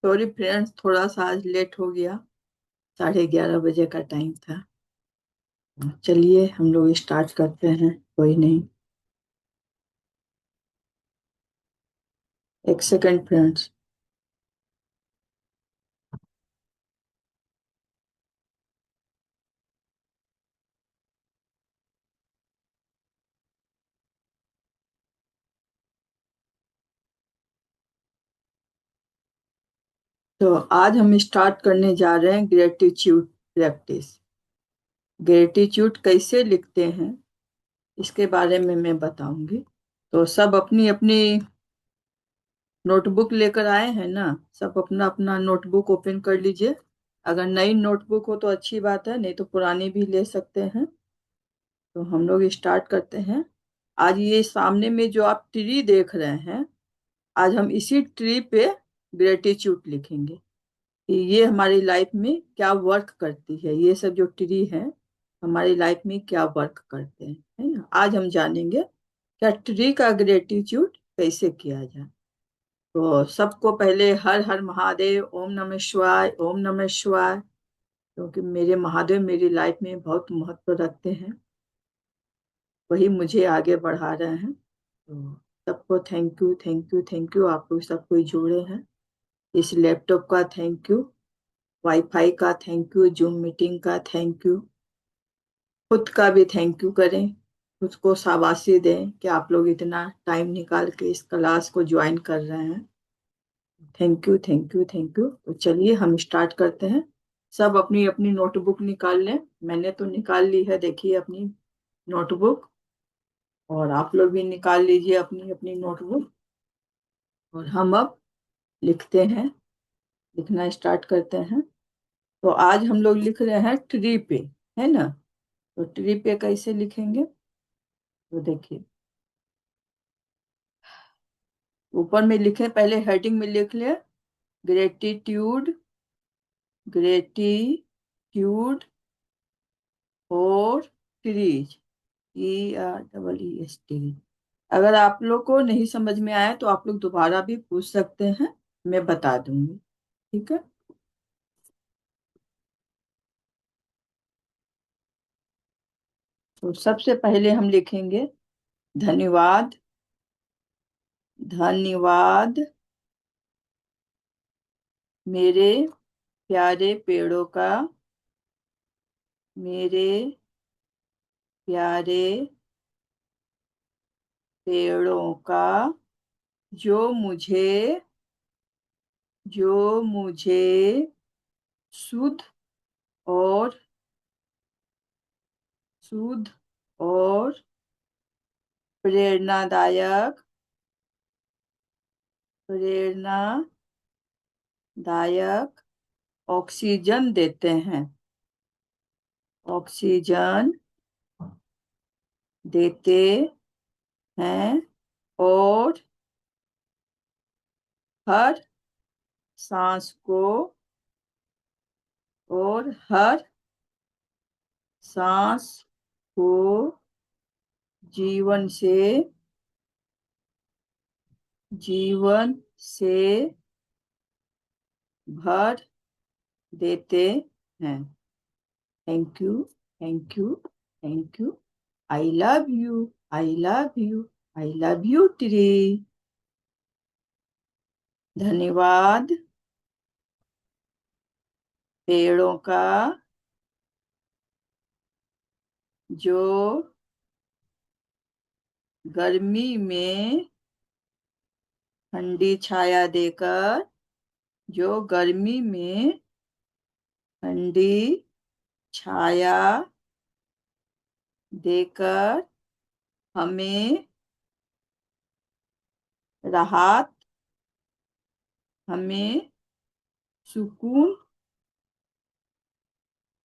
Sorry friends, थोड़ा सा आज लेट हो गया। 11:30 बजे का टाइम था। चलिए हम लोग स्टार्ट करते हैं। कोई नहीं, एक सेकंड फ्रेंड्स। तो आज हम स्टार्ट करने जा रहे हैं ग्रेटिट्यूड प्रैक्टिस। ग्रेटिट्यूड कैसे लिखते हैं इसके बारे में मैं बताऊंगी। तो सब अपनी अपनी नोटबुक लेकर आए हैं ना? सब अपना अपना नोटबुक ओपन कर लीजिए। अगर नई नोटबुक हो तो अच्छी बात है, नहीं तो पुरानी भी ले सकते हैं। तो हम लोग स्टार्ट करते हैं। आज ये सामने में जो आप ट्री देख रहे हैं, आज हम इसी ट्री पे ग्रेटिट्यूड लिखेंगे कि ये हमारी लाइफ में क्या वर्क करती है। ये सब जो ट्री है हमारी लाइफ में क्या वर्क करते हैं, है ना? आज हम जानेंगे क्या ट्री का ग्रेटिट्यूड कैसे किया जाए। तो सबको पहले हर हर महादेव, ओम नमः शिवाय, ओम नमः शिवाय। क्योंकि मेरे महादेव मेरी लाइफ में बहुत महत्व रखते हैं, वही मुझे आगे बढ़ा रहे हैं। तो सबको thank you, thank you, thank you. आप लोग सब कोई जुड़े हैं। इस लैपटॉप का थैंक यू, वाईफाई का थैंक यू, जूम मीटिंग का थैंक यू। खुद का भी थैंक यू करें, खुद को शाबाशी दें कि आप लोग इतना टाइम निकाल के इस क्लास को ज्वाइन कर रहे हैं। Thank you, thank you, thank you. तो चलिए हम स्टार्ट करते हैं। सब अपनी अपनी नोटबुक निकाल लें। मैंने तो निकाल ली है, देखिए अपनी नोटबुक। और आप लोग भी निकाल लीजिए अपनी अपनी नोटबुक। और हम अब लिखते हैं, लिखना स्टार्ट करते हैं। तो आज हम लोग लिख रहे हैं ट्री पे, है ना? तो ट्री पे कैसे लिखेंगे? तो देखिए, ऊपर में लिखे, पहले हेडिंग में लिख ले gratitude, gratitude for trees, TREES। अगर आप लोग को नहीं समझ में आया तो आप लोग दोबारा भी पूछ सकते हैं, मैं बता दूंगी। ठीक है। तो सबसे पहले हम लिखेंगे धन्यवाद। धन्यवाद मेरे प्यारे पेड़ों का, मेरे प्यारे पेड़ों का, जो मुझे जो मुझे शुद्ध और शुद्ध और प्रेरणादायक प्रेरणादायक ऑक्सीजन देते हैं, ऑक्सीजन देते हैं। और हर सांस को और हर सांस को जीवन से जीवन से भर देते हैं। Thank you, thank you, thank you. I love you, I love you, I love you tree. धन्यवाद पेड़ों का, जो गर्मी में ठंडी छाया देकर, जो गर्मी में ठंडी छाया देकर हमें राहत, हमें सुकून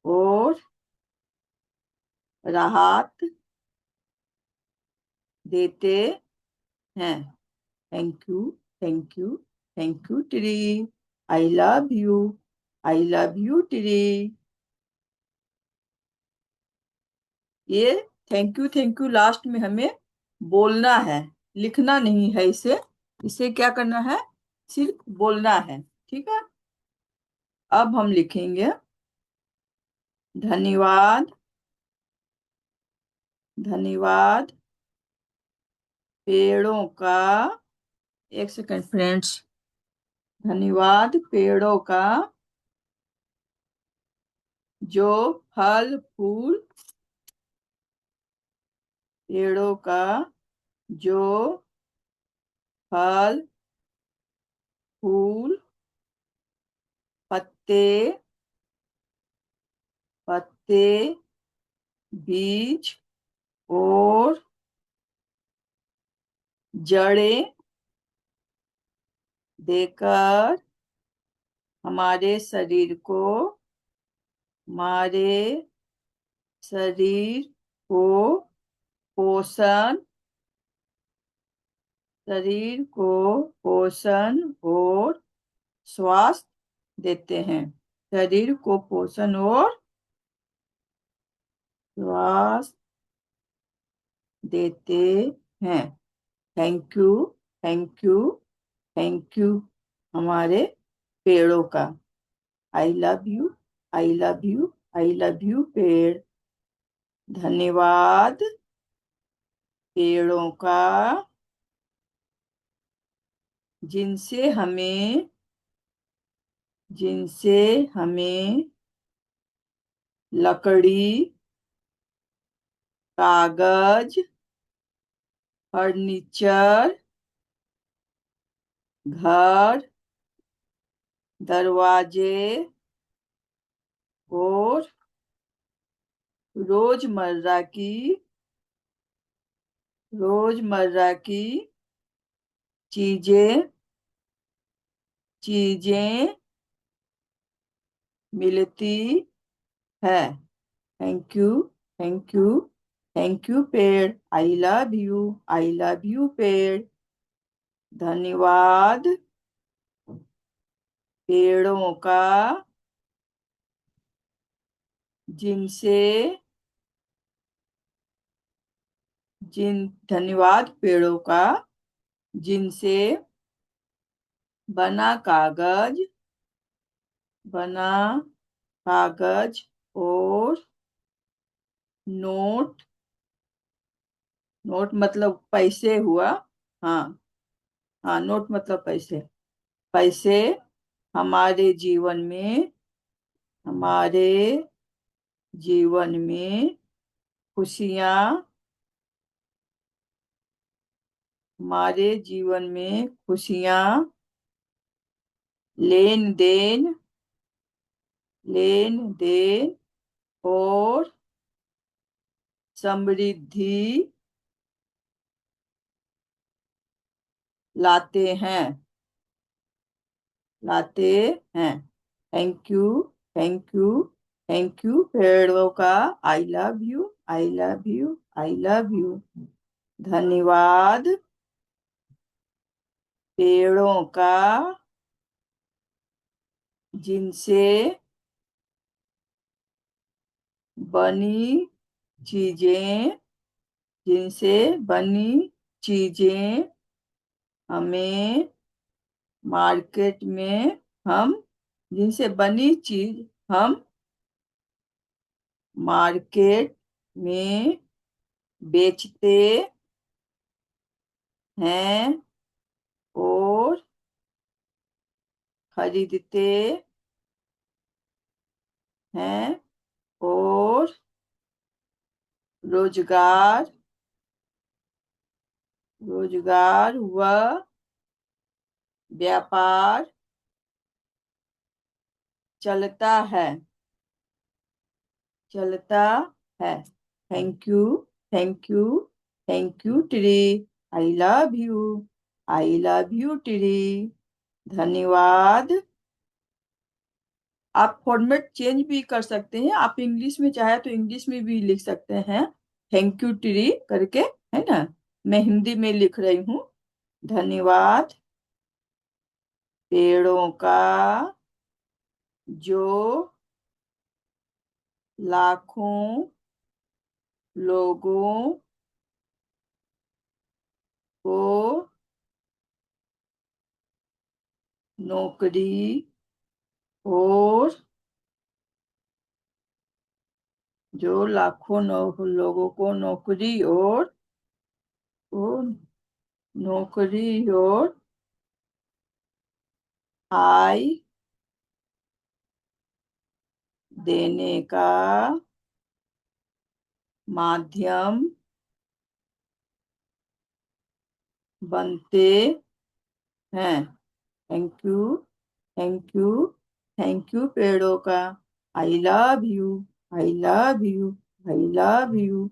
और राहत देते हैं। Thank you, thank you, thank you tree. I love you, I love you tree. ये थैंक यू लास्ट में हमें बोलना है, लिखना नहीं है इसे। इसे क्या करना है? सिर्फ बोलना है। ठीक है। अब हम लिखेंगे धन्यवाद। धन्यवाद पेड़ों का। एक सेकंड फ्रेंड्स। धन्यवाद पेड़ों का जो फल फूल। पेड़ों का जो फल फूल पत्ते। पत्ते बीज और जड़ें देकर हमारे शरीर को। हमारे शरीर को पोषण। शरीर को पोषण और स्वास्थ्य देते हैं। शरीर को पोषण और स्वास्थ्य देते हैं। Thank you. Thank you. Thank you हमारे पेड़ों का। आई love you. I love you. I love you पेड़। धन्यवाद पेड़ों का जिनसे हमें। जिनसे हमें लकड़ी कागज फर्नीचर घर दरवाजे और रोजमर्रा की। रोजमर्रा की चीजें। चीजें मिलती है। Thank you. Thank you. Thank you पेड़। I love you. I love you पेड़। धन्यवाद पेड़ों का जिनसे। धन्यवाद पेड़ों का जिनसे बना कागज। बना कागज और नोट। नोट मतलब पैसे हुआ। हाँ। हाँ नोट मतलब पैसे। पैसे हमारे जीवन में। हमारे जीवन में खुशियाँ। हमारे जीवन में खुशियाँ लेन देन। लेन देन और समृद्धि लाते हैं। लाते हैं। Thank you. Thank you. Thank you पेड़ों का। आई love you. I love you. I love you. धन्यवाद पेड़ों का जिनसे बनी चीजें। जिनसे बनी चीजें हमें मार्केट में हम। जिनसे बनी चीज हम मार्केट में बेचते हैं और खरीदते हैं और रोजगार। रोजगार व व्यापार चलता है। चलता है। Thank you. Thank you. Thank you tree. I love you. I love you tree. धन्यवाद। आप फॉर्मेट चेंज भी कर सकते हैं। आप इंग्लिश में चाहे तो इंग्लिश में भी लिख सकते हैं। थैंक यू ट्री करके। है ना। मैं हिंदी में लिख रही हूँ। धन्यवाद पेड़ों का जो लाखों लोगों को नौकरी और जो लाखों लोगों को नौकरी और नौकरी और आय देने का माध्यम बनते हैं। Thank you, thank you, thank you पेड़ों का। आई love you, I love you, I love you.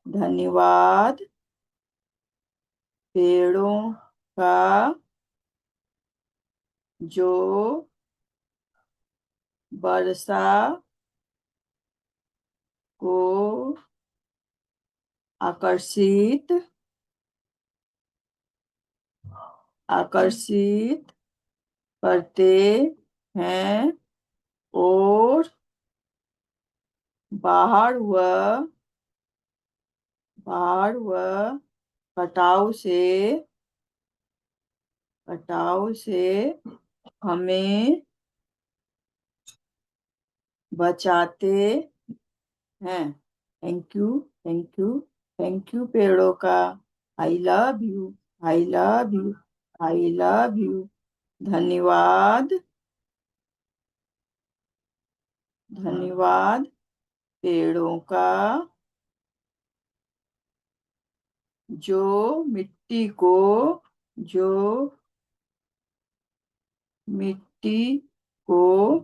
धन्यवाद पेड़ों का जो वर्षा को आकर्षित आकर्षित करते हैं और बाढ़ व बाढ़ व कटाव से कटाव से हमें बचाते हैं। Thank you, thank you, thank you पेड़ों का। आई love you, I love you, I love you. धन्यवाद, धन्यवाद पेड़ों का जो जो मिट्टी को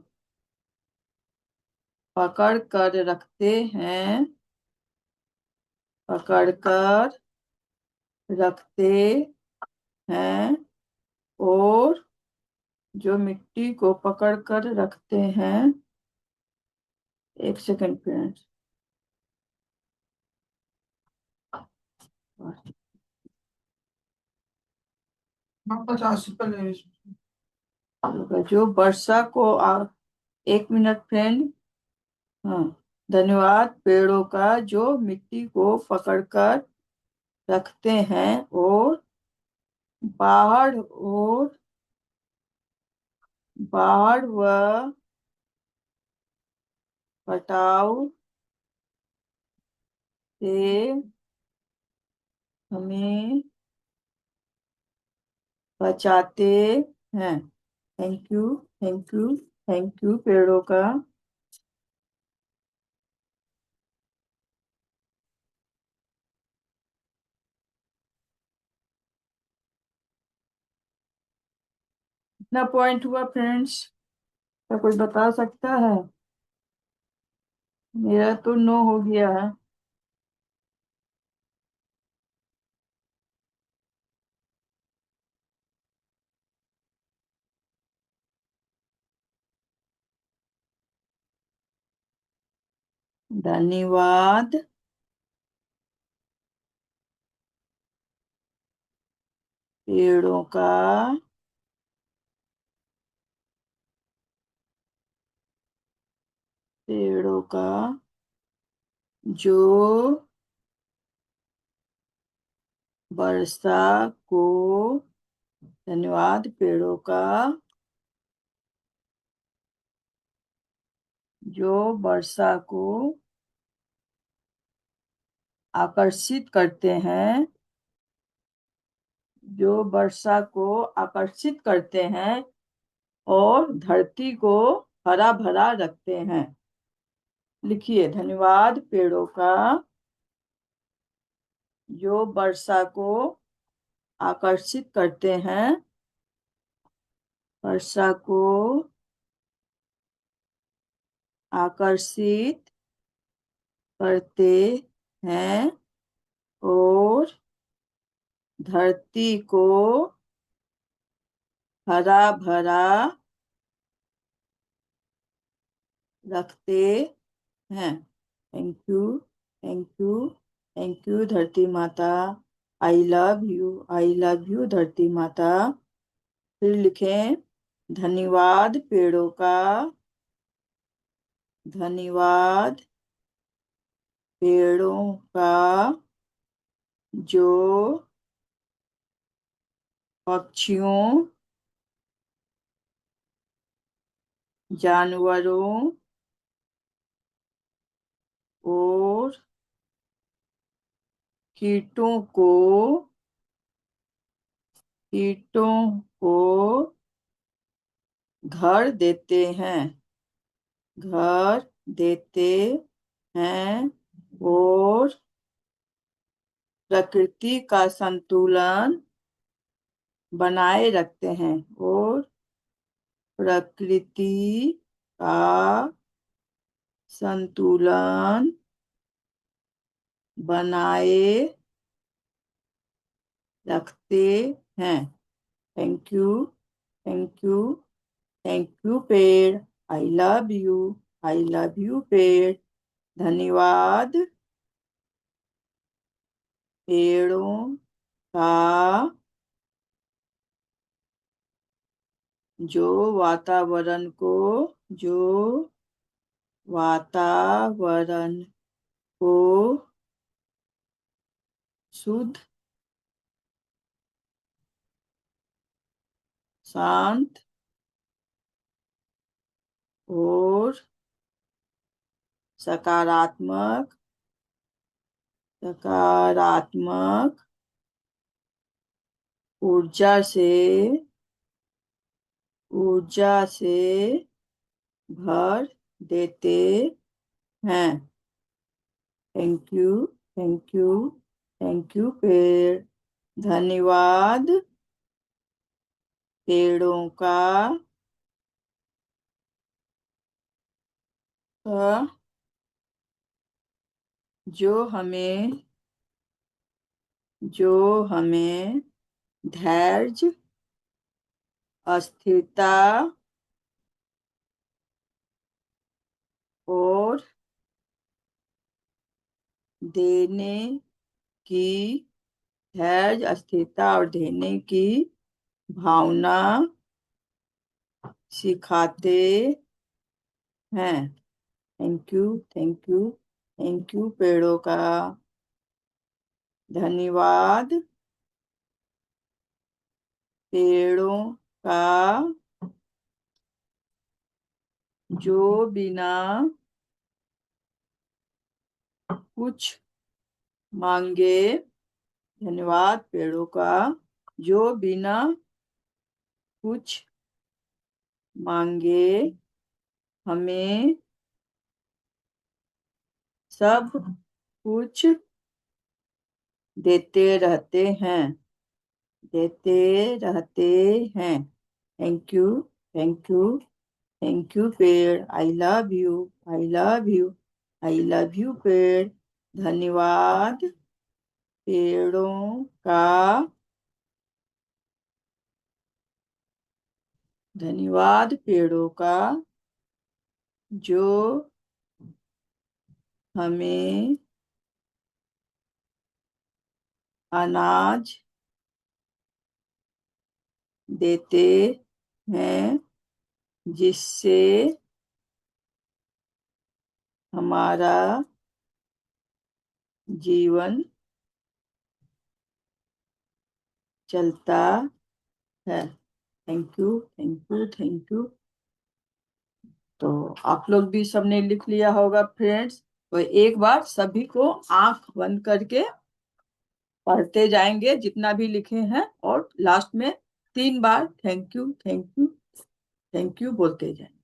पकड़ कर रखते हैं, पकड़ कर रखते हैं और जो मिट्टी को पकड़ कर रखते हैं। एक सेकंड फ्रेंड्स। 50 रुपये जो वर्षा को एक मिनट फ्रेंड। हाँ, धन्यवाद पेड़ों का जो मिट्टी को पकड़कर रखते हैं और बाढ़ बाढ़ व कटाव से हमें बचाते हैं। Thank you, thank you, thank you पेड़ों का। कितना पॉइंट हुआ फ्रेंड्स? क्या कोई बता सकता है? मेरा तो 9 हो गया है। धन्यवाद पेड़ों का पेड़ों का जो वर्षा को धन्यवाद पेड़ों का जो वर्षा को आकर्षित करते हैं, जो वर्षा को आकर्षित करते हैं और धरती को हरा भरा रखते हैं। लिखिए, धन्यवाद पेड़ों का जो वर्षा को आकर्षित करते हैं, वर्षा को आकर्षित करते हैं और धरती को हरा भरा रखते हैं। Thank you, thank you, thank you धरती माता। आई love you, I love you धरती माता। फिर लिखें, धन्यवाद पेड़ों का, धन्यवाद पेड़ों का जो पक्षियों जानवरों और कीटों को कीटों को घर देते हैं घर देते हैं और प्रकृति का संतुलन बनाए रखते हैं और प्रकृति का संतुलन बनाए रखते हैं। Thank you, thank you, thank you पेड़। I love you, I love you पेड़। धन्यवाद पेड़ों का जो वातावरण को जो वातावरण को शुद्ध, शांत और सकारात्मक सकारात्मक ऊर्जा से भर देते हैं। Thank you, thank you, thank you पेड़। धन्यवाद पेड़ों का जो हमें धैर्य, अस्थिरता और देने की देने की भावना सिखाते हैं। Thank you, thank you, thank you पेड़ों का। धन्यवाद पेड़ों का जो बिना कुछ मांगे धन्यवाद पेड़ों का जो बिना कुछ मांगे हमें सब कुछ देते रहते हैं देते रहते हैं। Thank you, thank you, thank you पेड़। I love you, I love you, I love you पेड़। धन्यवाद पेड़ों का धन्यवाद पेड़ों का जो हमें अनाज देते हैं जिससे हमारा जीवन चलता है। Thank you, thank you, thank you. तो आप लोग भी सबने लिख लिया होगा फ्रेंड्स। तो एक बार सभी को आंख बंद करके पढ़ते जाएंगे जितना भी लिखे हैं और लास्ट में 3 बार thank you, thank you, thank you बोलते जाएंगे।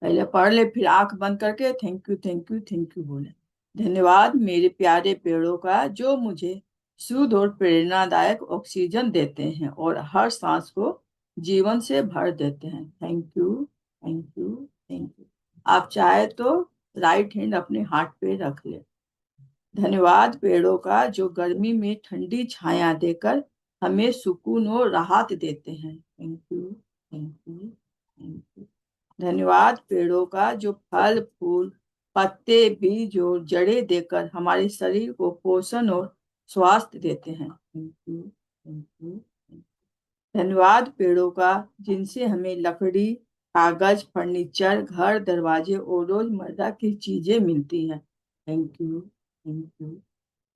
पहले पढ़ ले फिर आंख बंद करके thank you, thank you, thank you बोले। धन्यवाद मेरे प्यारे पेड़ों का जो मुझे शुद्ध और प्रेरणादायक ऑक्सीजन देते हैं और हर सांस को जीवन से भर देते हैं। Thank you, thank you, thank you. आप चाहे तो राइट हैंड अपने हार्ट पे रख ले। धन्यवाद पेड़ों का जो गर्मी में ठंडी छाया देकर हमें सुकून और राहत देते हैं। Thank you, thank you, thank you. धन्यवाद पेड़ों का जो फल फूल पत्ते बीज और जड़ें देकर हमारे शरीर को पोषण और स्वास्थ्य देते हैं। Thank you, thank you. धन्यवाद पेड़ों का जिनसे हमें लकड़ी, कागज, फर्नीचर, घर दरवाजे और रोजमर्रा की चीजें मिलती हैं। Thank you, thank you,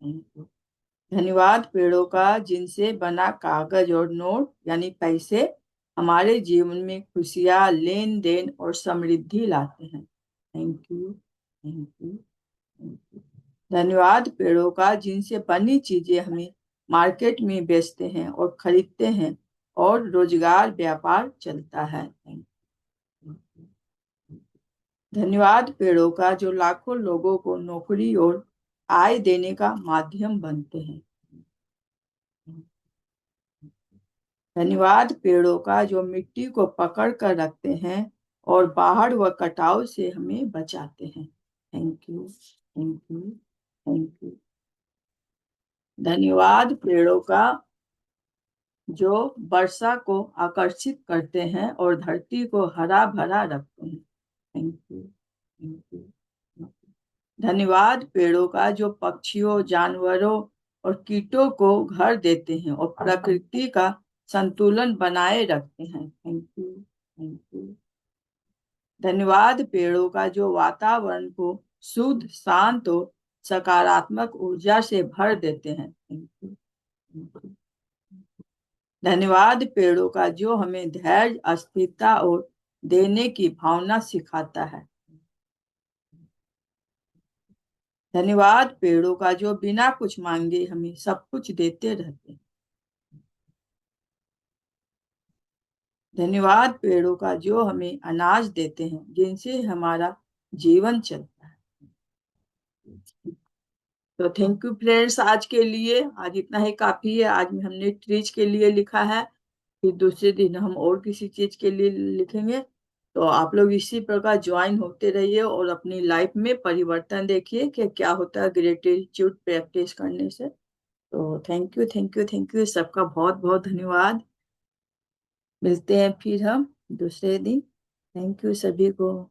thank you. धन्यवाद पेड़ों का जिनसे बना कागज और नोट यानी पैसे हमारे जीवन में खुशियाँ, लेन देन और समृद्धि लाते हैं। Thank you, thank you, thank you. धन्यवाद पेड़ों का, जिनसे बनी चीजें हमें मार्केट में बेचते हैं और खरीदते हैं और रोजगार व्यापार चलता है। Thank you. धन्यवाद पेड़ों का, जो लाखों लोगों को नौकरी और आय देने का माध्यम बनते हैं। धन्यवाद पेड़ों का, जो मिट्टी को पकड़ कर रखते हैं और बाढ़ व कटाव से हमें बचाते हैं। Thank you, thank you, thank you. धन्यवाद पेड़ों का, जो वर्षा को आकर्षित करते हैं और धरती को हरा भरा रखते हैं। Thank you, thank you. धन्यवाद पेड़ों का, जो पक्षियों, जानवरों और कीटों को घर देते हैं और प्रकृति का संतुलन बनाए रखते हैं। Thank you, thank you. धन्यवाद पेड़ों का, जो वातावरण को शुद्ध, शांत और सकारात्मक ऊर्जा से भर देते हैं। Thank you, thank you. धन्यवाद पेड़ों का, जो हमें धैर्य, स्थिरता और देने की भावना सिखाता है। धन्यवाद पेड़ों का, जो बिना कुछ मांगे हमें सब कुछ देते रहते हैं। धन्यवाद पेड़ों का, जो हमें अनाज देते हैं, जिनसे हमारा जीवन चलता है। तो थैंक यू फ्रेंड्स, आज के लिए आज इतना ही काफी है। आज हमने ट्रीज के लिए लिखा है, फिर दूसरे दिन हम और किसी चीज के लिए लिखेंगे। तो आप लोग इसी प्रकार ज्वाइन होते रहिए और अपनी लाइफ में परिवर्तन देखिए कि क्या होता है ग्रेटिट्यूड प्रैक्टिस करने से। तो thank you, thank you, thank you सबका बहुत बहुत धन्यवाद। मिलते हैं फिर हम दूसरे दिन। थैंक यू सभी को।